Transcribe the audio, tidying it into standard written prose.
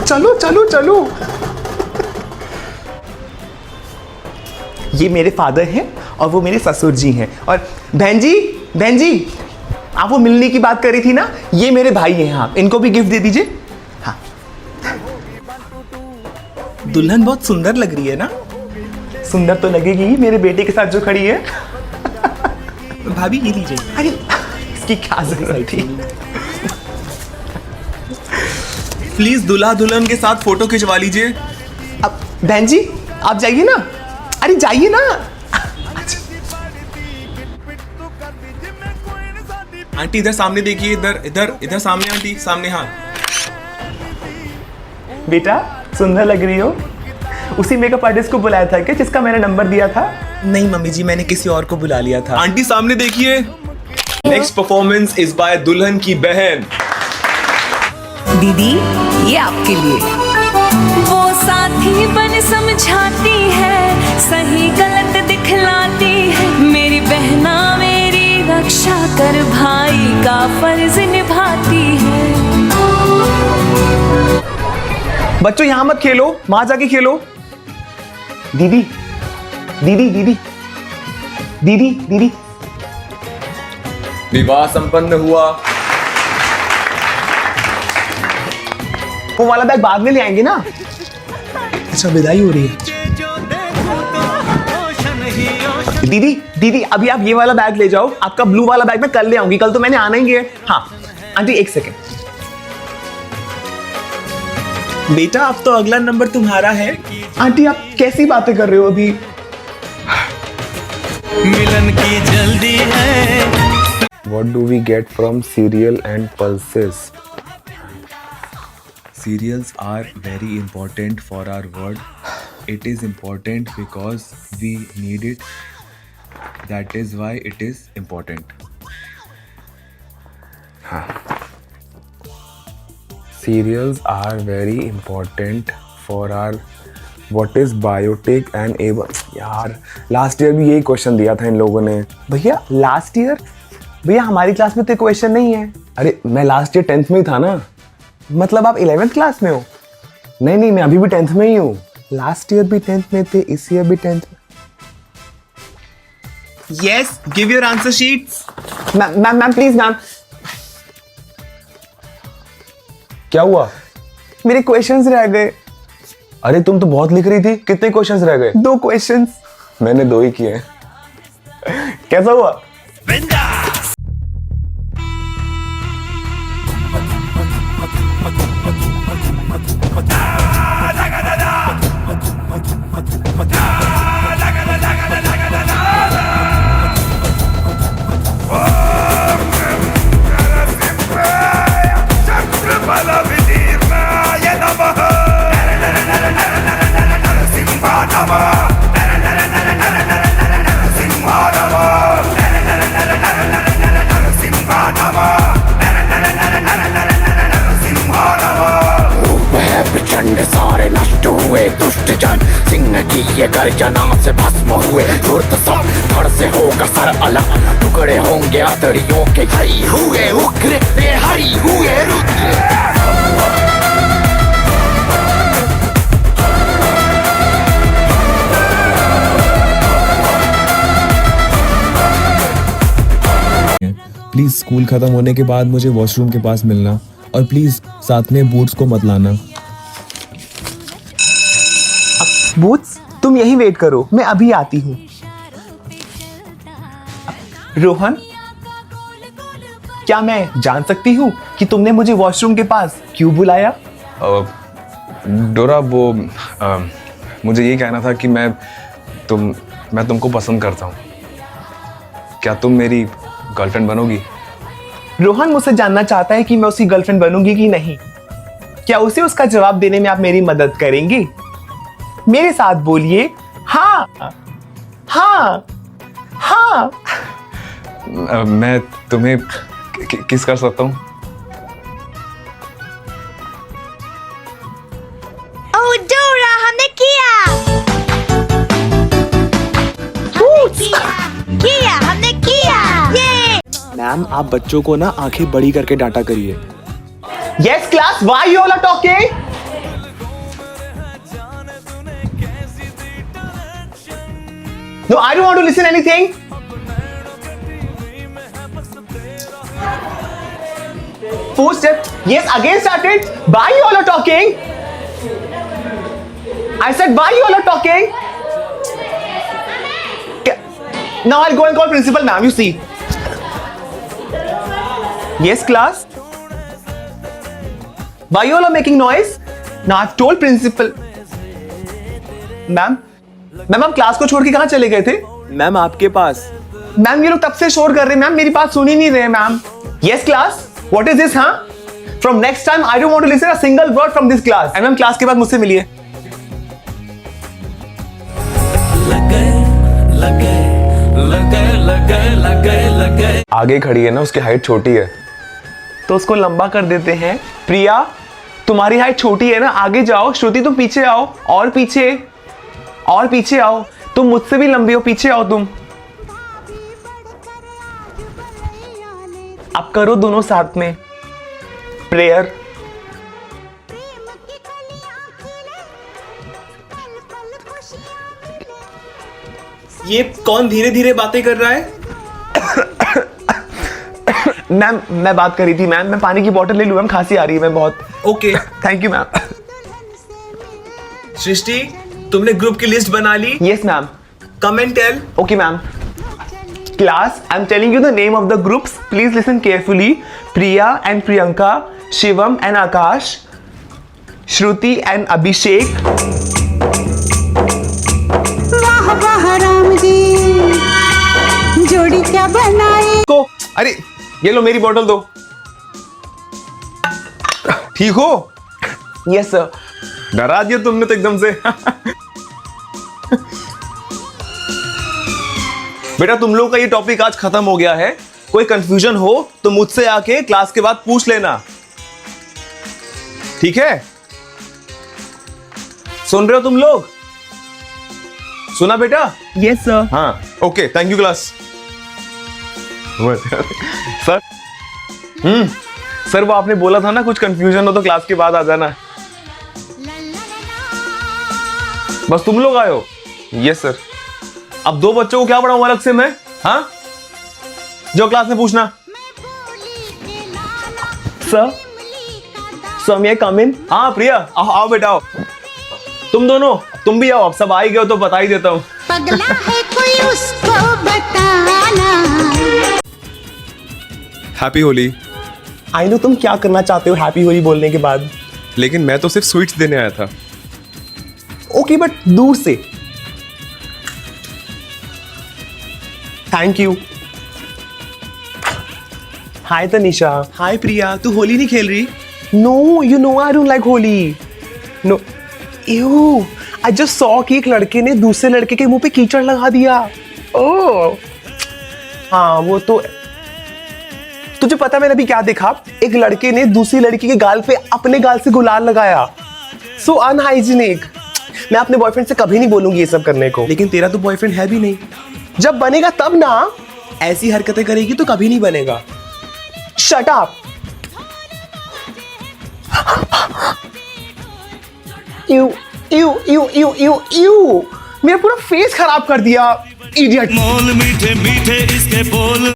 चलो चलो चलो। ये मेरे फादर हैं और वो मेरे ससुर जी हैं। और बहन जी आप वो मिलने की बात करी थी ना, ये मेरे भाई हैं। हाँ, इनको भी गिफ्ट दे दीजिए। हाँ, दुल्हन बहुत सुंदर लग रही है ना? सुंदर तो लगेगी ही मेरे बेटे के साथ जो खड़ी है। भाभी ये लीजिए। अरे इसकी क्या जरूरत थी? प्लीज दूल्हा दुल्हन के साथ फोटो खिंचवा लीजिए। अब बहन जी आप जाइए ना। अरे जाइए ना। आंटी इधर सामने देखिए, इधर इधर इधर सामने आंटी, सामने। हाँ बेटा सुंदर लग रही हो। उसी मेकअप आर्टिस्ट को बुलाया था क्या जिसका मैंने नंबर दिया था? नहीं मम्मी जी, मैंने किसी और को बुला लिया था। आंटी सामने देखिए। नेक्स्ट परफॉर्मेंस इज बाय दुल्हन की बहन। दीदी ये आपके लिए। वो साथी बन समझाती है, सही गलत दिखलाती है, मेरी बहना मेरी रक्षा कर भाई का फर्ज निभाती है। बच्चों यहाँ मत खेलो, वहां जाके खेलो। दीदी दीदी दीदी दीदी दीदी। विवाह संपन्न हुआ। वो वाला बैग बाद में ले आएंगे ना? अच्छा विदाई हो रही है। दीदी दीदी अभी आप ये वाला बैग ले जाओ, आपका ब्लू वाला बैग मैं कल ले आऊंगी, कल तो मैंने आना ही है। हाँ आंटी एक सेकेंड। बेटा अब तो अगला नंबर तुम्हारा है। आंटी आप कैसी बातें कर रहे हो अभी? मिलन की जल्दी है। What do we get from cereal and pulses? Cereals are very important for our world. It is important because we need it. That is why it is important. Cereals are very important for our what is biotic and able। यार last year भी यही question दिया था इन लोगों ने। भैया last year? भैया हमारी क्लास में तो क्वेश्चन नहीं है। अरे मैं लास्ट ईयर 10th में ही था ना। मतलब आप 11th क्लास में हो? नहीं मैं अभी भी 10th में ही हूँ। लास्ट ईयर भी 10th में थे, इस ईयर भी 10th में। Yes give your answer sheets. Ma'am please ma'am. क्या हुआ? मेरे क्वेश्चंस रह गए। अरे तुम तो बहुत लिख रही थी, कितने क्वेश्चंस रह गए? 2 क्वेश्चंस। मैंने 2 ही किए। कैसा हुआ? प्रचंड सारे नष्ट हुए दुष्ट जन, सिंह की ये गर्जना से भस्म हुए धूर्त सब। धड़ से होगा सर अलग, टुकड़े होंगे आतड़ियों के। हरि हुए उग्र, हरि हुए रुद्र। प्लीज स्कूल खत्म होने के बाद मुझे वॉशरूम के पास मिलना, और प्लीज साथ में बूट्स को मत लाना। बूट्स तुम यही वेट करो, मैं अभी आती हूँ। रोहन क्या मैं जान सकती हूँ कि तुमने मुझे वॉशरूम के पास क्यों बुलाया? डोरा वो मुझे यही कहना था कि मैं तुमको पसंद करता हूँ। क्या तुम मेरी गर्लफ्रेंड बनोगी? रोहन मुझसे जानना चाहता है कि मैं उसकी गर्लफ्रेंड बनूंगी कि नहीं। क्या उसे उसका जवाब देने में आप मेरी मदद करेंगे? मेरे साथ बोलिए हाँ हाँ हाँ। मैं तुम्हें किस कर सकता हूँ? ओह डोरा हमने किया हमने किया। ये मैम आप बच्चों को ना आंखें बड़ी करके डांटा करिए। Yes class, why you all are talking? No, I don't want to listen anything. Fourth step. Yes, again started. Why you all are talking? I said why you all are talking? Now I'll go and call principal ma'am. You see. Yes, class. Why you all are making noise? Now I've told principal. Ma'am आप class को छोड़ के कहाँ चले गए थे? Ma'am आपके पास। Ma'am ये लोग तब से शोर कर रहे हैं मैम, मेरी बात सुन ही नहीं रहे ma'am. Yes class, what is this? हाँ, from next time I don't want to listen a single word from this class. And ma'am class के बाद मुझसे मिलिए। आगे खड़ी है ना, उसकी हाइट छोटी है तो उसको लंबा कर देते हैं। प्रिया तुम्हारी हाइट छोटी है ना, आगे जाओ। श्रुति तुम पीछे आओ, और पीछे और पीछे आओ। तुम मुझसे भी लंबी हो, पीछे आओ तुम। अब करो दोनों साथ में प्रेयर। ये कौन धीरे धीरे बातें कर रहा है? मैम मैं बात कर रही थी मैम, मैं पानी की बोतल ले लूँ मैम, खांसी आ रही है मैम बहुत। Okay thank you ma'am. Srishti, तुमने ग्रुप की लिस्ट बना ली? Yes ma'am. Come and tell. Okay, ma'am. Class, I'm telling you the name of the groups. Please listen carefully. Priya and Priyanka, Shivam and Akash, Shruti and Abhishek. वाह वाह राम जी, जोड़ी क्या बनाई। तो अरे ये लो मेरी बोतल दो। ठीक हो? Yes sir. डरा दिया तुमने तो एकदम से। बेटा तुम लोग का ये टॉपिक आज खत्म हो गया है। कोई कंफ्यूजन हो तो मुझसे आके क्लास के बाद पूछ लेना, ठीक है? सुन रहे हो तुम लोग? सुना बेटा? Yes sir. हाँ okay, thank you class. Sir sir वो आपने बोला था ना कुछ कंफ्यूजन हो तो क्लास के बाद आ जाना। बस तुम लोग आए हो? Yes sir. अब दो बच्चों को क्या पढ़ाऊं अलग से मैं? हाँ जो क्लास में पूछना। सर सर मैं कम इन। हाँ प्रिया आओ बेटा आओ। तुम दोनों तुम भी आओ, अब सब आ ही गए हो तो बता ही देता हूँ। पगला है कोई उसको बताना। हैप्पी होली। आई नो तुम क्या करना चाहते हो हैप्पी होली बोलने के बाद। लेकिन मैं तो सिर्फ स्वीट्स देने आया था। ओके बट दूर से। Thank you. Hi Tanisha. Hi Priya, तू होली नहीं खेल रही? No you know I don't like Holi. No you I just saw कि एक लड़के ने दूसरे लड़के के मुंह पे कीचड़ लगा दिया। ओह हाँ वो तो। तुझे पता मैंने अभी क्या देखा? एक लड़के ने दूसरी लड़की के गाल पे अपने गाल से गुलाल लगाया। सो अनहाइजीनिक। मैं अपने बॉयफ्रेंड से कभी नहीं बोलूंगी ये सब करने को। लेकिन तेरा तो बॉयफ्रेंड है भी नहीं। जब बनेगा तब ना। ऐसी हरकतें करेगी तो कभी नहीं बनेगा। Shut up. You you you you you you मेरा पूरा फेस खराब कर दिया इडियट। मोल मीठे मीठे इसके बोल।